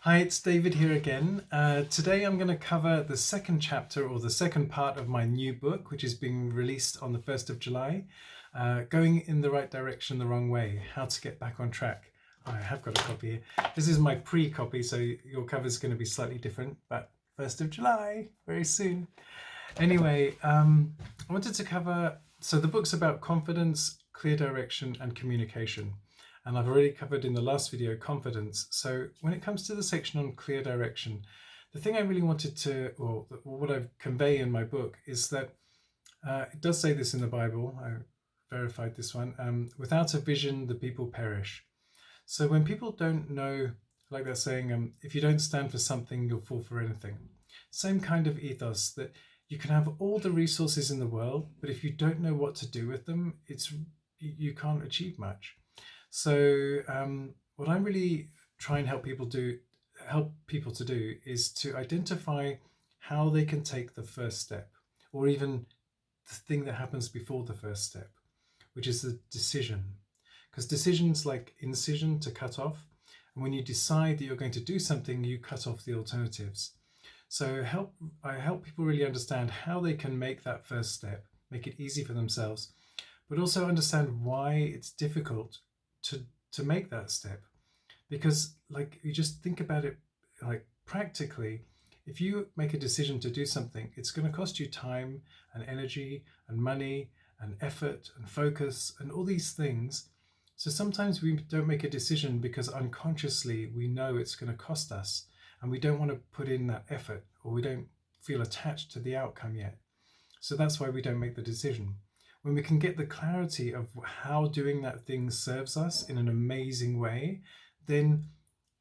Hi, it's David here again. Today I'm going to cover the second chapter or the second part of my new book, which is being released on the 1st of July, Going in the Right Direction the Wrong Way, How to Get Back on Track. I have got a copy here. This is my pre-copy, so your cover is going to be slightly different, but 1st of July, very soon. Anyway, I wanted to cover, so the book's about confidence, clear direction, and communication. And I've already covered in the last video confidence. So when it comes to the section on clear direction, the thing I really wanted to, or what I convey in my book is that it does say this in the Bible. I verified this one. Without a vision, the people perish. So when people don't know, like they're saying, if you don't stand for something, you'll fall for anything. Same kind of ethos that you can have all the resources in the world, but if you don't know what to do with them, you can't achieve much. So what I really try and help people to do is to identify how they can take the first step, or even the thing that happens before the first step, which is the decision. Because decisions like incision, to cut off, and when you decide that you're going to do something, you cut off the alternatives. So I help people really understand how they can make that first step, make it easy for themselves, but also understand why it's difficult to make that step. Because like, you just think about it, like practically, if you make a decision to do something, it's going to cost you time and energy and money and effort and focus and all these things. So sometimes we don't make a decision because unconsciously we know it's going to cost us, and we don't want to put in that effort, or we don't feel attached to the outcome yet. So that's why we don't make the decision. When we can get the clarity of how doing that thing serves us in an amazing way, then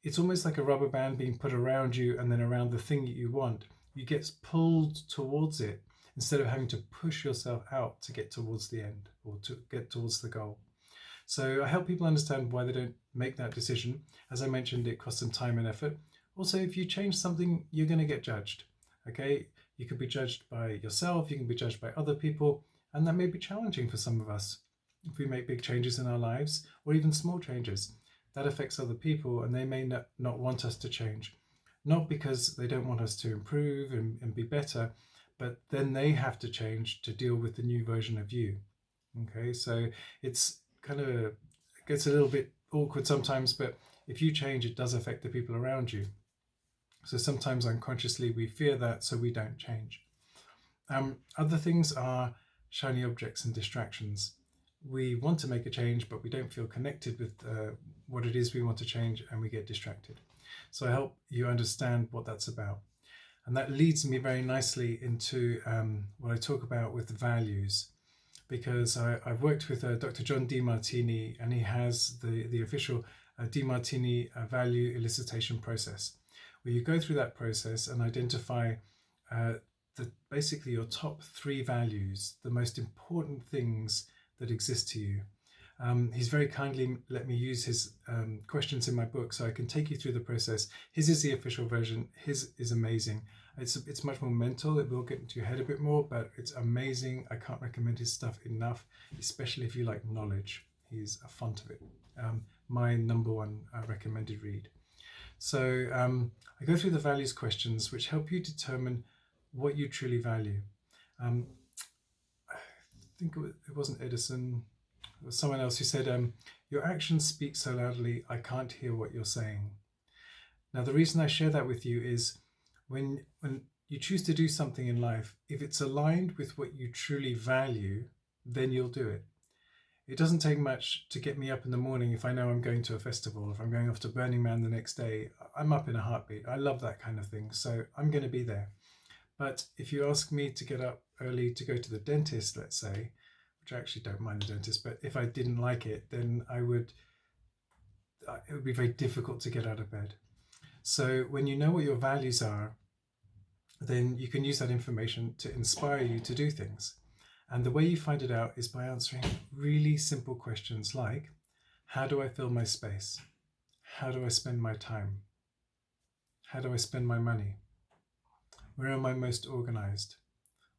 it's almost like a rubber band being put around you and then around the thing that you want. You get pulled towards it instead of having to push yourself out to get towards the end or to get towards the goal. So I help people understand why they don't make that decision. As I mentioned, it costs them time and effort. Also, if you change something, you're going to get judged. Okay, you could be judged by yourself, you can be judged by other people, and that may be challenging for some of us. If we make big changes in our lives, or even small changes, that affects other people, and they may not want us to change. Not because they don't want us to improve and be better, but then they have to change to deal with the new version of you. Okay, so it gets a little bit awkward sometimes, but if you change, it does affect the people around you. So sometimes unconsciously we fear that, so we don't change. Other things are shiny objects and distractions. We want to make a change, but we don't feel connected with what it is we want to change, and we get distracted. So I help you understand what that's about. And that leads me very nicely into what I talk about with values, because I've worked with Dr. John DeMartini, and he has the official DeMartini value elicitation process, where you go through that process and identify basically your top 3 values, the most important things that exist to you. He's very kindly let me use his questions in my book, so I can take you through the process. His is the official version. His is amazing. It's much more mental. It will get into your head a bit more, but it's amazing. I can't recommend his stuff enough, especially if you like knowledge. He's a font of it. My #1 recommended read. So I go through the values questions, which help you determine what you truly value. I think it wasn't Edison, it was someone else who said, your actions speak so loudly, I can't hear what you're saying. Now, the reason I share that with you is when you choose to do something in life, if it's aligned with what you truly value, then you'll do it. It doesn't take much to get me up in the morning if I know I'm going to a festival. If I'm going off to Burning Man the next day, I'm up in a heartbeat. I love that kind of thing, so I'm going to be there. But if you ask me to get up early to go to the dentist, let's say, which I actually don't mind the dentist, but if I didn't like it, then it would be very difficult to get out of bed. So when you know what your values are, then you can use that information to inspire you to do things. And the way you find it out is by answering really simple questions like, how do I fill my space? How do I spend my time? How do I spend my money? Where am I most organized?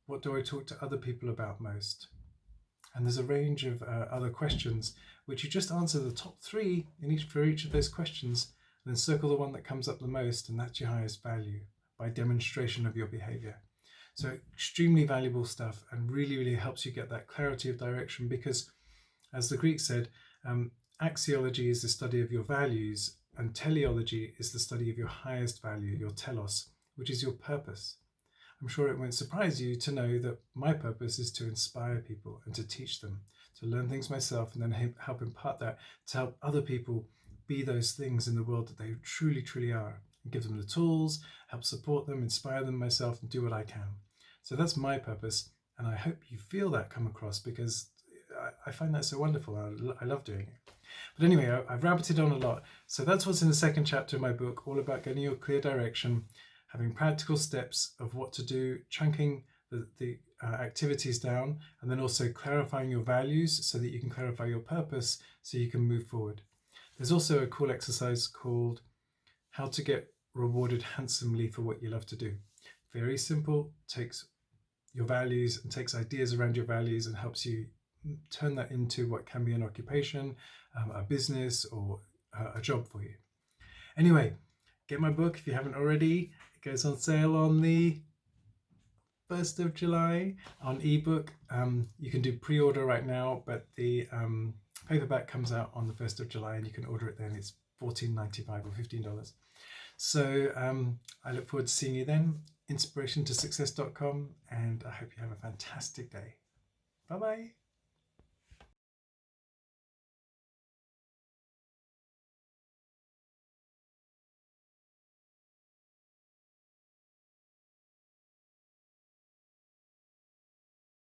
What do I talk to other people about most? And there's a range of other questions which you just answer the top 3 for each of those questions, then circle the one that comes up the most, and that's your highest value by demonstration of your behavior. So extremely valuable stuff, and really, really helps you get that clarity of direction, because as the Greeks said, axiology is the study of your values, and teleology is the study of your highest value, your telos, which is your purpose. I'm sure it won't surprise you to know that my purpose is to inspire people and to teach them, to learn things myself and then help impart that to help other people be those things in the world that they truly, truly are, and give them the tools, help support them, inspire them myself, and do what I can. So that's my purpose, and I hope you feel that come across, because I find that so wonderful. I love doing it. But anyway, I've rabbited on a lot. So that's what's in the second chapter of my book, all about getting your clear direction, having practical steps of what to do, chunking the activities down, and then also clarifying your values so that you can clarify your purpose so you can move forward. There's also a cool exercise called How to Get Rewarded Handsomely for What You Love to Do. Very simple, takes your values and takes ideas around your values and helps you turn that into what can be an occupation, a business, or a job for you. Anyway, get my book if you haven't already. It goes on sale on the 1st of July on ebook. You can do pre-order right now, but the paperback comes out on the 1st of July and you can order it then. It's $14.95 or $15. So I look forward to seeing you then. inspirationtosuccess.com, and I hope you have a fantastic day. Bye-bye.